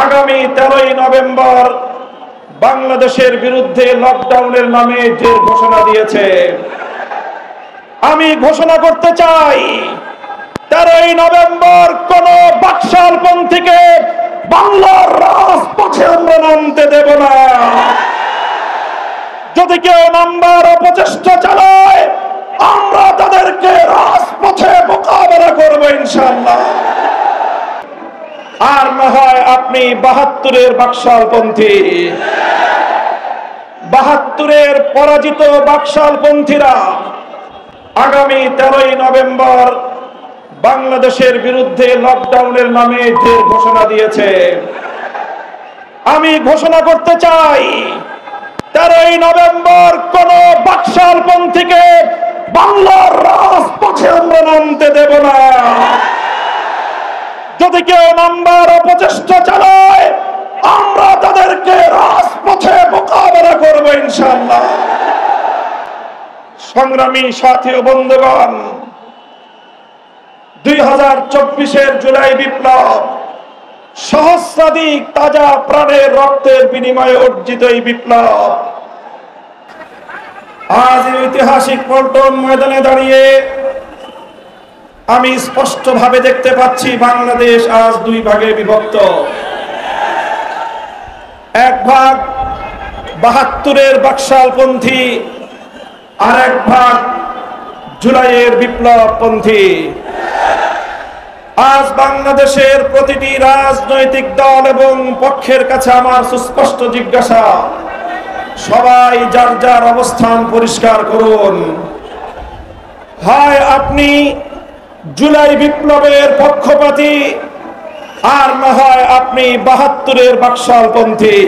আগামী 13ই নভেম্বর বাংলাদেশের বিরুদ্ধে লকডাউনের নামে যে ঘোষণা দিয়েছে, আমি ঘোষণা করতে চাই 13ই নভেম্বর কোন বাকশালপন্থীকে বাংলার রাজপথে আমরা নামতে দেব না। যদি কেউ নামবার অপচেষ্টা চালায়, আমরা তাদেরকে রাজপথে মোকাবেলা করব ইনশাআল্লাহ। আর না হয় আপনি 72-এর বাকশালপন্থী, 72-এর পরাজিত বাকশালপন্থীরা আগামী 13ই নভেম্বর বাংলাদেশের বিরুদ্ধে লকডাউনের নামে যে ঘোষণা দিয়েছে, আমি ঘোষণা করতে চাই 13ই নভেম্বর কোন বাকশালপন্থীকে বাংলার রাজপথে আমরা নামতে দেব না। যদি কেউ নামবার অপচেষ্টা চালায়, আমরা তাদেরকে রাজপথে মোকাবেলা করব ইনশাআল্লাহ। সংগ্রামী সাথী ও বন্ধুগণ, 2024-এর জুলাই বিপ্লব সহস্রাধিক তাজা প্রাণের রক্তের বিনিময়ে অর্জিত এই বিপ্লব আজ এই ঐতিহাসিক পল্টন ময়দানে দাঁড়িয়ে আমি স্পষ্টভাবে দেখতে পাচ্ছি বাংলাদেশ আজ দুই ভাগে বিভক্ত। এক ভাগ 72-এর বাকশালপন্থী, আর এক ভাগ জুলাইয়ের বিপ্লবপন্থী। আজ বাংলাদেশের প্রতিটি রাজনৈতিক দল এবং পক্ষের কাছে আমার সুস্পষ্ট জিজ্ঞাসা, সবাই যার যার অবস্থান পরিষ্কার করুন। হয় আপনি জুলাই বিপ্লবের পক্ষপাতী, আর না হয় আপনি 72-এর বাকশালপন্থী।